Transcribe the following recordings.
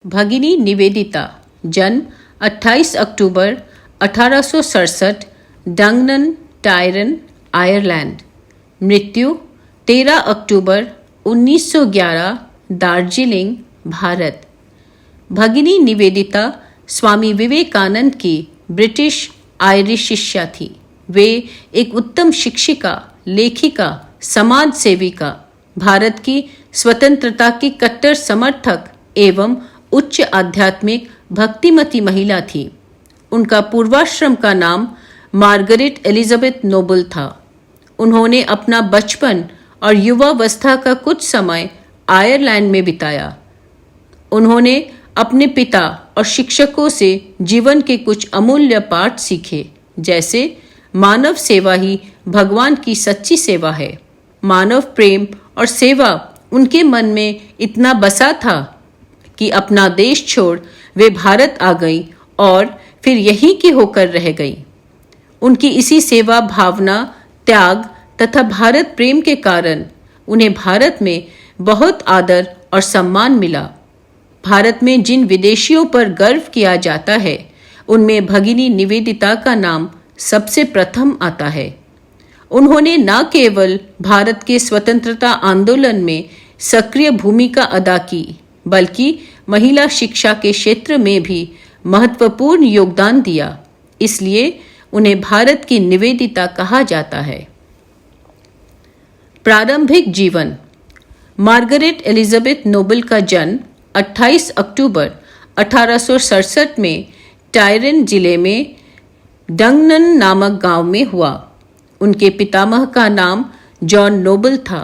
भगिनी निवेदिता, जन्म 28 अक्टूबर 1867, डंगनन, tyrant, Ireland. मृत्यु 13 अक्टूबर 1911, दार्जिलिंग, भारत। भगिनी निवेदिता स्वामी विवेकानंद की ब्रिटिश आयरिश शिष्या थी। वे एक उत्तम शिक्षिका, लेखिका, समाज सेविका, भारत की स्वतंत्रता की कट्टर समर्थक एवं उच्च आध्यात्मिक भक्तिमती महिला थी। उनका पूर्वाश्रम का नाम मार्गरेट एलिजाबेथ नोबल था। उन्होंने अपना बचपन और युवावस्था का कुछ समय आयरलैंड में बिताया। उन्होंने अपने पिता और शिक्षकों से जीवन के कुछ अमूल्य पाठ सीखे, जैसे मानव सेवा ही भगवान की सच्ची सेवा है। मानव प्रेम और सेवा उनके मन में इतना बसा था कि अपना देश छोड़ वे भारत आ गई और फिर यहीं की होकर रह गई। उनकी इसी सेवा भावना, त्याग तथा भारत प्रेम के कारण उन्हें भारत में बहुत आदर और सम्मान मिला। भारत में जिन विदेशियों पर गर्व किया जाता है, उनमें भगिनी निवेदिता का नाम सबसे प्रथम आता है। उन्होंने न केवल भारत के स्वतंत्रता आंदोलन में सक्रिय भूमिका अदा की, बल्कि महिला शिक्षा के क्षेत्र में भी महत्वपूर्ण योगदान दिया। इसलिए उन्हें भारत की निवेदिता कहा जाता है। प्रारंभिक जीवन। मार्गरेट एलिजाबेथ नोबल का जन्म 28 अक्टूबर 1867 में टायरन जिले में डंगनन नामक गांव में हुआ। उनके पितामह का नाम जॉन नोबल था।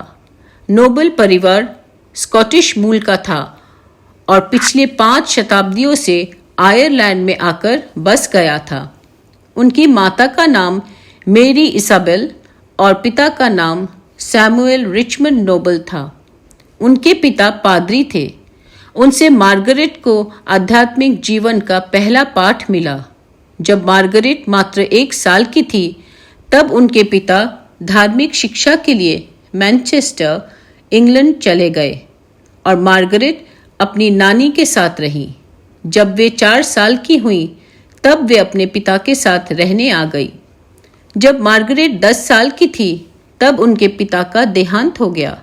नोबल परिवार स्कॉटिश मूल का था और पिछले 5 शताब्दियों से आयरलैंड में आकर बस गया था। उनकी माता का नाम मेरी इसाबेल और पिता का नाम सैमुअल रिचमंड नोबल था। उनके पिता पादरी थे। उनसे मार्गरेट को आध्यात्मिक जीवन का पहला पाठ मिला। जब मार्गरेट मात्र 1 साल की थी, तब उनके पिता धार्मिक शिक्षा के लिए मैनचेस्टर, इंग्लैंड चले गए और मार्गरेट अपनी नानी के साथ रही। जब वे 4 साल की हुई, तब वे अपने पिता के साथ रहने आ गई। जब मार्गरेट 10 साल की थी, तब उनके पिता का देहांत हो गया,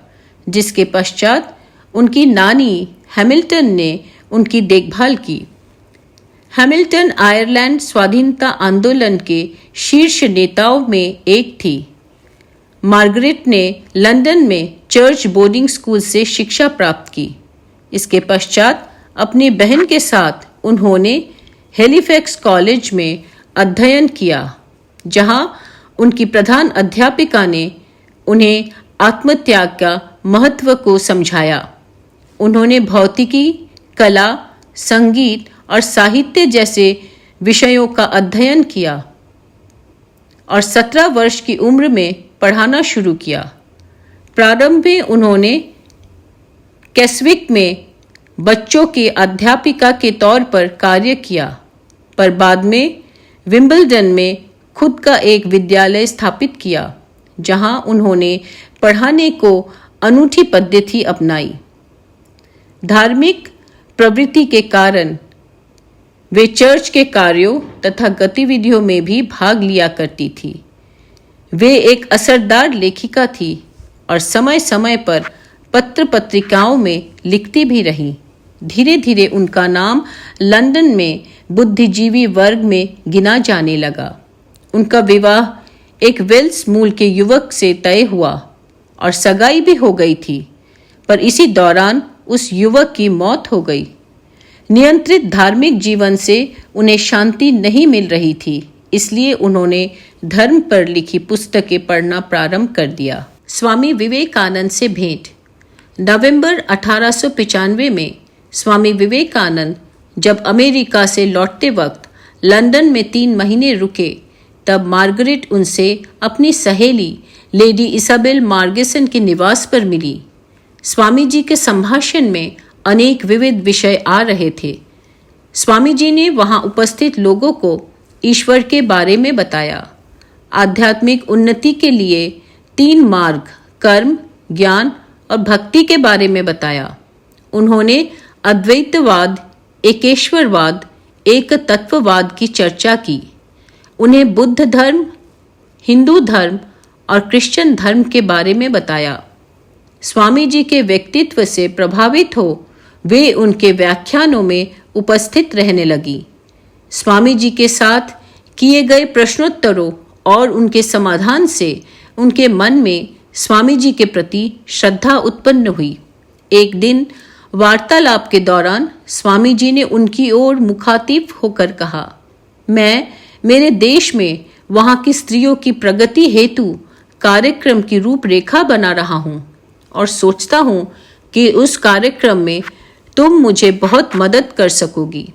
जिसके पश्चात उनकी नानी हैमिल्टन ने उनकी देखभाल की। हैमिल्टन आयरलैंड स्वाधीनता आंदोलन के शीर्ष नेताओं में एक थी। मार्गरेट ने लंदन में चर्च बोर्डिंग स्कूल से शिक्षा प्राप्त की। इसके पश्चात अपनी बहन के साथ उन्होंने हैलिफैक्स कॉलेज में अध्ययन किया, जहां उनकी प्रधान अध्यापिका ने उन्हें आत्मत्याग का महत्व को समझाया। उन्होंने भौतिकी, कला, संगीत और साहित्य जैसे विषयों का अध्ययन किया और 17 वर्ष की उम्र में पढ़ाना शुरू किया। प्रारंभ में उन्होंने कैस्विक में बच्चों के अध्यापिका के तौर पर कार्य किया, पर बाद में विंबलडन में खुद का एक विद्यालय स्थापित किया, जहां उन्होंने पढ़ाने को अनूठी पद्धति अपनाई। धार्मिक प्रवृत्ति के कारण वे चर्च के कार्यों तथा गतिविधियों में भी भाग लिया करती थी। वे एक असरदार लेखिका थी और समय समय पर पत्र पत्रिकाओं में लिखती भी रहीं। धीरे धीरे उनका नाम लंदन में बुद्धिजीवी वर्ग में गिना जाने लगा। उनका विवाह एक वेल्स मूल के युवक से तय हुआ और सगाई भी हो गई थी, पर इसी दौरान उस युवक की मौत हो गई। नियंत्रित धार्मिक जीवन से उन्हें शांति नहीं मिल रही थी, इसलिए उन्होंने धर्म पर लिखी पुस्तकें पढ़ना प्रारंभ कर दिया। स्वामी विवेकानंद से भेंट। नवंबर 1895 में स्वामी विवेकानंद जब अमेरिका से लौटते वक्त लंदन में 3 महीने रुके, तब मार्गरेट उनसे अपनी सहेली लेडी इसाबेल मार्गेसन के निवास पर मिली। स्वामी जी के संभाषण में अनेक विविध विषय आ रहे थे। स्वामी जी ने वहां उपस्थित लोगों को ईश्वर के बारे में बताया। आध्यात्मिक उन्नति के लिए 3 मार्ग, कर्म, ज्ञान और भक्ति के बारे में बताया। उन्होंने अद्वैतवाद एकेश्वरवाद, एक तत्ववाद की चर्चा की। उन्हें बुद्ध धर्म, हिंदू धर्म और क्रिश्चियन धर्म के बारे में बताया। स्वामी जी के व्यक्तित्व से प्रभावित हो वे उनके व्याख्यानों में उपस्थित रहने लगी। स्वामी जी के साथ किए गए प्रश्नोत्तरों और उनके समाधान से उनके मन में स्वामी जी के प्रति श्रद्धा उत्पन्न हुई। एक दिन वार्तालाप के दौरान स्वामी जी ने उनकी ओर मुखातिब होकर कहा, मैं मेरे देश में वहाँ की स्त्रियों की प्रगति हेतु कार्यक्रम की रूपरेखा बना रहा हूँ और सोचता हूँ कि उस कार्यक्रम में तुम मुझे बहुत मदद कर सकोगी।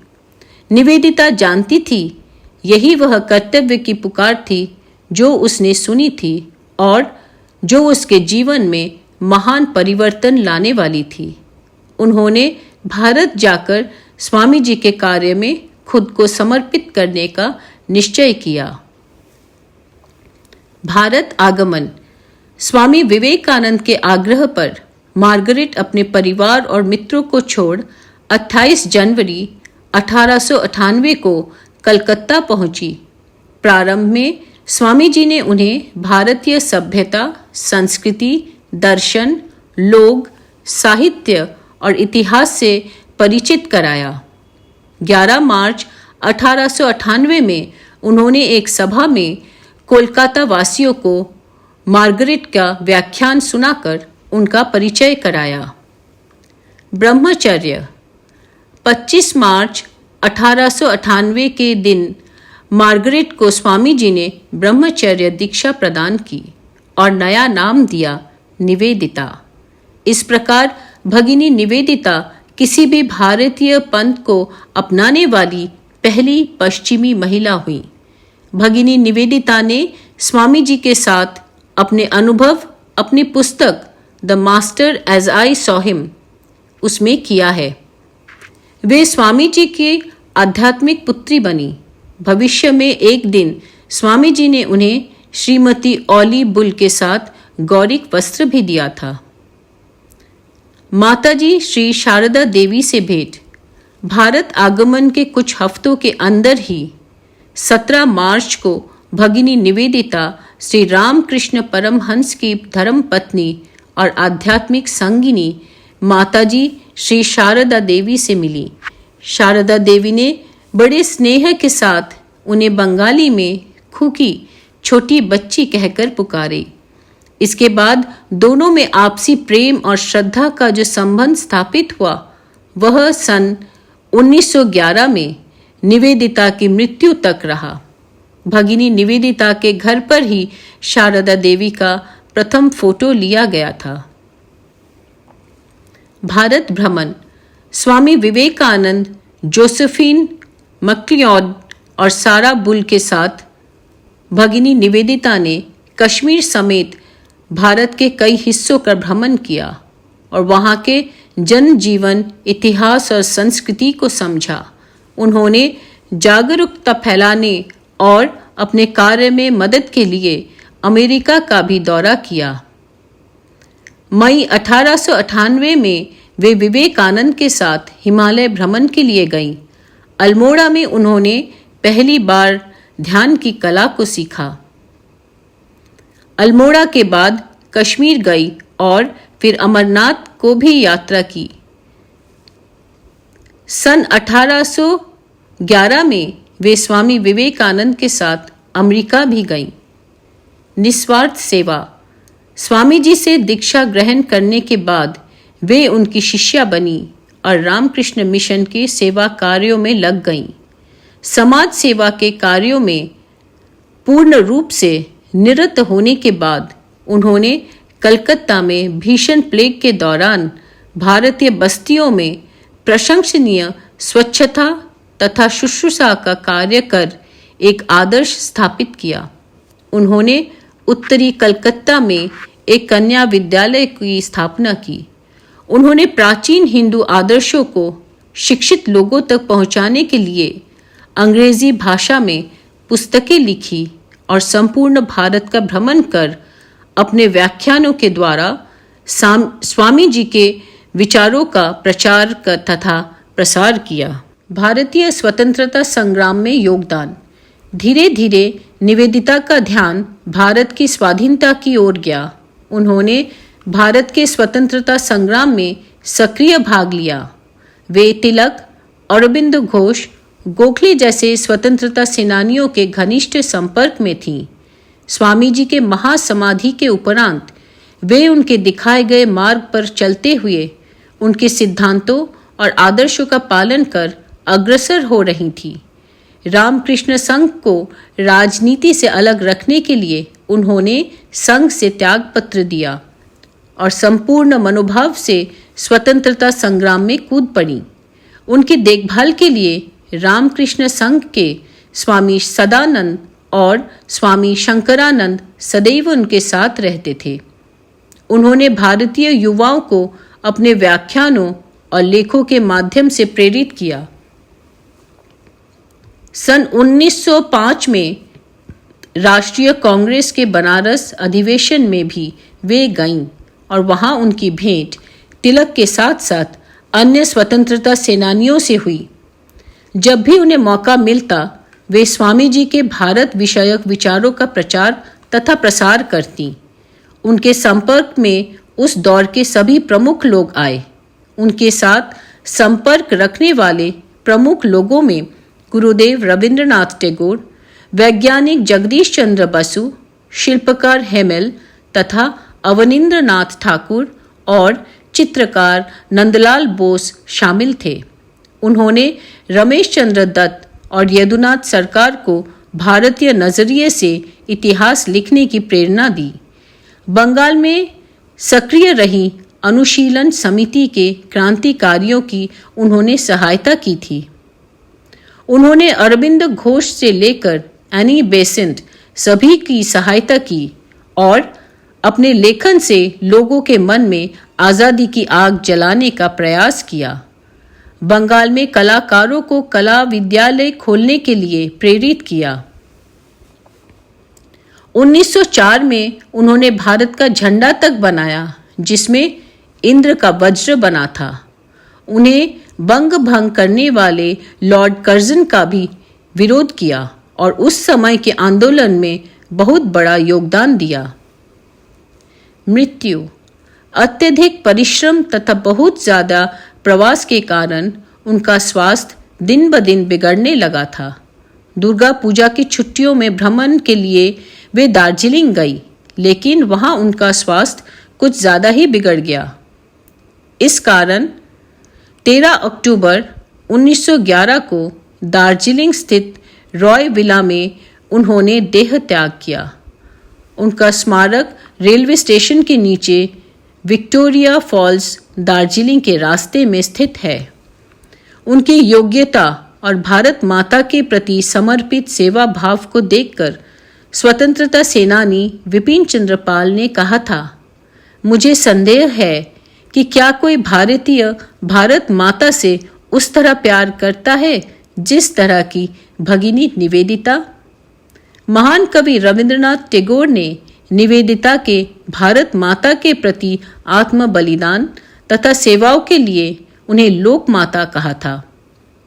निवेदिता जानती थी यही वह कर्तव्य की पुकार थी जो उसने सुनी थी और जो उसके जीवन में महान परिवर्तन लाने वाली थी। उन्होंने भारत जाकर स्वामी जी के कार्य में खुद को समर्पित करने का निश्चय किया। भारत आगमन। स्वामी विवेकानंद के आग्रह पर मार्गरेट अपने परिवार और मित्रों को छोड़ 28 जनवरी 1898 को कलकत्ता पहुंची। प्रारंभ में स्वामी जी ने उन्हें भारतीय सभ्यता, संस्कृति, दर्शन, लोक, साहित्य और इतिहास से परिचित कराया। 11 मार्च 1898 में उन्होंने एक सभा में कोलकाता वासियों को मार्गरेट का व्याख्यान सुनाकर उनका परिचय कराया। ब्रह्मचर्य। 25 मार्च 1898 के दिन मार्गरेट को स्वामी जी ने ब्रह्मचर्य दीक्षा प्रदान की और नया नाम दिया निवेदिता। इस प्रकार भगिनी निवेदिता किसी भी भारतीय पंथ को अपनाने वाली पहली पश्चिमी महिला हुई। भगिनी निवेदिता ने स्वामी जी के साथ अपने अनुभव अपनी पुस्तक the master as I saw him उसमें किया है। वे स्वामी जी की आध्यात्मिक पुत्री बनी। भविष्य में एक दिन स्वामी जी ने उन्हें श्रीमती औली बुल के साथ गौरिक वस्त्र भी दिया था। माताजी श्री शारदा देवी से भेंट। भारत आगमन के कुछ हफ्तों के अंदर ही 17 मार्च को भगिनी निवेदिता श्री रामकृष्ण परमहंस की धर्मपत्नी और आध्यात्मिक संगिनी माताजी श्री शारदा देवी से मिली। शारदा देवी ने बड़े स्नेह के साथ उन्हें बंगाली में खुकी छोटी बच्ची कहकर पुकारे। इसके बाद दोनों में आपसी प्रेम और श्रद्धा का जो संबंध स्थापित हुआ वह सन 1911 में निवेदिता की मृत्यु तक रहा। भगिनी निवेदिता के घर पर ही शारदा देवी का प्रथम फोटो लिया गया था। भारत भ्रमण। स्वामी विवेकानंद जोसेफिन मैक्लिओड और सारा बुल के साथ भगिनी निवेदिता ने कश्मीर समेत भारत के कई हिस्सों का भ्रमण किया और वहाँ के जनजीवन, इतिहास और संस्कृति को समझा। उन्होंने जागरूकता फैलाने और अपने कार्य में मदद के लिए अमेरिका का भी दौरा किया। मई 1898 में वे विवेकानंद के साथ हिमालय भ्रमण के लिए गईं। अल्मोड़ा में उन्होंने पहली बार ध्यान की कला को सीखा। अल्मोड़ा के बाद कश्मीर गई और फिर अमरनाथ को भी यात्रा की। सन 1811 में वे स्वामी विवेकानंद के साथ अमेरिका भी गईं। निस्वार्थ सेवा। स्वामी जी से दीक्षा ग्रहण करने के बाद वे उनकी शिष्या बनी और रामकृष्ण मिशन के सेवा कार्यों में लग गईं। समाज सेवा के कार्यों में पूर्ण रूप से निरत होने के बाद उन्होंने कलकत्ता में भीषण प्लेग के दौरान भारतीय बस्तियों में प्रशंसनीय स्वच्छता तथा शुश्रूषा का कार्य कर एक आदर्श स्थापित किया। उन्होंने उत्तरी कलकत्ता में एक कन्या विद्यालय की स्थापना की। उन्होंने प्राचीन हिंदू आदर्शों को शिक्षित लोगों तक पहुंचाने के लिए अंग्रेजी भाषा में पुस्तकें लिखी और संपूर्ण भारत का भ्रमण कर अपने व्याख्यानों के द्वारा स्वामी जी के विचारों का प्रचार तथा प्रसार किया। भारतीय स्वतंत्रता संग्राम में योगदान। धीरे धीरे निवेदिता का ध्यान भारत की स्वाधीनता की ओर गया। उन्होंने भारत के स्वतंत्रता संग्राम में सक्रिय भाग लिया। वे तिलक, अरविंद घोष, गोखले जैसे स्वतंत्रता सेनानियों के घनिष्ठ संपर्क में थीं। स्वामी जी के महासमाधि के उपरांत वे उनके दिखाए गए मार्ग पर चलते हुए उनके सिद्धांतों और आदर्शों का पालन कर अग्रसर हो रही थी। रामकृष्ण संघ को राजनीति से अलग रखने के लिए उन्होंने संघ से त्याग पत्र दिया और संपूर्ण मनोभाव से स्वतंत्रता संग्राम में कूद पड़ी। उनकी देखभाल के लिए रामकृष्ण संघ के स्वामी सदानंद और स्वामी शंकरानंद सदैव उनके साथ रहते थे। उन्होंने भारतीय युवाओं को अपने व्याख्यानों और लेखों के माध्यम से प्रेरित किया। सन 1905 में राष्ट्रीय कांग्रेस के बनारस अधिवेशन में भी वे गईं और वहां उनकी भेंट तिलक के साथ साथ अन्य स्वतंत्रता सेनानियों से हुई। जब भी उन्हें मौका मिलता वे स्वामी जी के भारत विषयक विचारों का प्रचार तथा प्रसार करती। उनके संपर्क में उस दौर के सभी प्रमुख लोग आए। उनके साथ संपर्क रखने वाले प्रमुख लोगों में गुरुदेव रविंद्रनाथ टैगोर, वैज्ञानिक जगदीश चंद्र बसु, शिल्पकार हेमेल तथा अवनींद्रनाथ ठाकुर और चित्रकार नंदलाल बोस शामिल थे। उन्होंने रमेश चंद्र दत्त और यदुनाथ सरकार को भारतीय नजरिए से इतिहास लिखने की प्रेरणा दी। बंगाल में सक्रिय रही अनुशीलन समिति के क्रांतिकारियों की उन्होंने सहायता की थी। उन्होंने अरविंद घोष से लेकर एनी बेसेंट सभी की सहायता की और अपने लेखन से लोगों के मन में आज़ादी की आग जलाने का प्रयास किया। बंगाल में कलाकारों को कला विद्यालय खोलने के लिए प्रेरित किया। 1904 में उन्होंने भारत का झंडा तक बनाया जिसमें इंद्र का वज्र बना था। उन्हें बंग भंग करने वाले लॉर्ड कर्जन का भी विरोध किया और उस समय के आंदोलन में बहुत बड़ा योगदान दिया। मृत्यु। अत्यधिक परिश्रम तथा बहुत ज़्यादा प्रवास के कारण उनका स्वास्थ्य दिन ब दिन बिगड़ने लगा था। दुर्गा पूजा की छुट्टियों में भ्रमण के लिए वे दार्जिलिंग गई, लेकिन वहां उनका स्वास्थ्य कुछ ज़्यादा ही बिगड़ गया। इस कारण 13 अक्टूबर 1911 को दार्जिलिंग स्थित रॉय विला में उन्होंने देह त्याग किया। उनका स्मारक रेलवे स्टेशन के नीचे विक्टोरिया फॉल्स दार्जिलिंग के रास्ते में स्थित है। उनकी योग्यता और भारत माता के प्रति समर्पित सेवा भाव को देखकर स्वतंत्रता सेनानी विपिन चंद्र पाल ने कहा था, मुझे संदेह है कि क्या कोई भारतीय भारत माता से उस तरह प्यार करता है जिस तरह की भगिनी निवेदिता। महान कवि रविंद्रनाथ टैगोर ने निवेदिता के भारत माता के प्रति आत्म बलिदान तथा सेवाओं के लिए उन्हें लोक माता कहा था।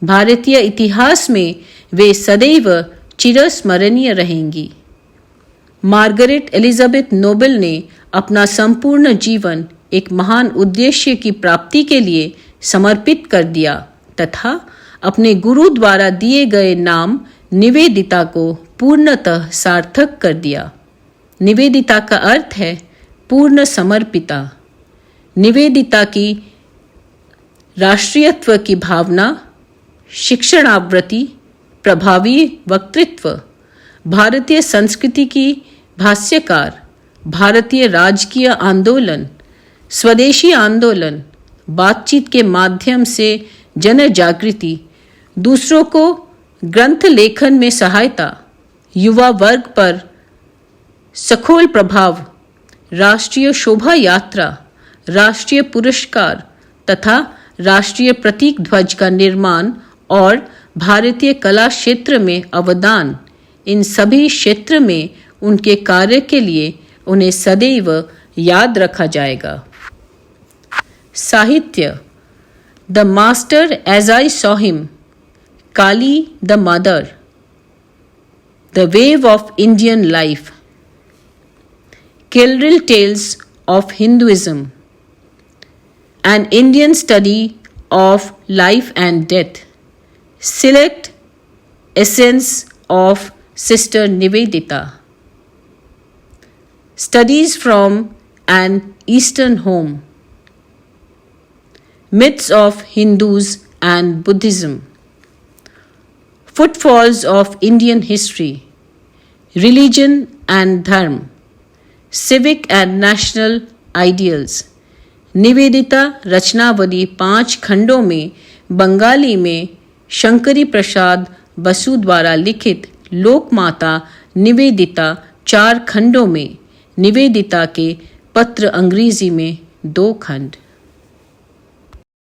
भारतीय इतिहास में वे सदैव चिरस्मरणीय रहेंगी। मार्गरेट एलिजाबेथ नोबेल ने अपना संपूर्ण जीवन एक महान उद्देश्य की प्राप्ति के लिए समर्पित कर दिया तथा अपने गुरु द्वारा दिए गए नाम निवेदिता को पूर्णतः सार्थक कर दिया। निवेदिता का अर्थ है पूर्ण समर्पिता। निवेदिता की राष्ट्रीयत्व की भावना, शिक्षणावृत्ति, प्रभावी वक्तृत्व, भारतीय संस्कृति की भाष्यकार, भारतीय राजकीय आंदोलन, स्वदेशी आंदोलन, बातचीत के माध्यम से जन जागृति, दूसरों को ग्रंथ लेखन में सहायता, युवा वर्ग पर सखोल प्रभाव, राष्ट्रीय शोभा यात्रा, राष्ट्रीय पुरस्कार तथा राष्ट्रीय प्रतीक ध्वज का निर्माण और भारतीय कला क्षेत्र में अवदान, इन सभी क्षेत्र में उनके कार्य के लिए उन्हें सदैव याद रखा जाएगा। साहित्य। The master as I saw him, Kali the Mother, The Wave of Indian Life, Kilril Tales of Hinduism, An Indian Study of Life and Death, Select Essence of Sister Nivedita, Studies from an Eastern Home, Myths of Hindus and Buddhism, Footfalls of Indian History, Religion and Dharma, Civic and National Ideals. Nivedita Rachanavali 5 खंडों में बंगाली में शंकरी प्रसाद बसु द्वारा लिखित लोकमाता निवेदिता 4 खंडों में, निवेदिता के पत्र अंग्रेजी में 2 खंड।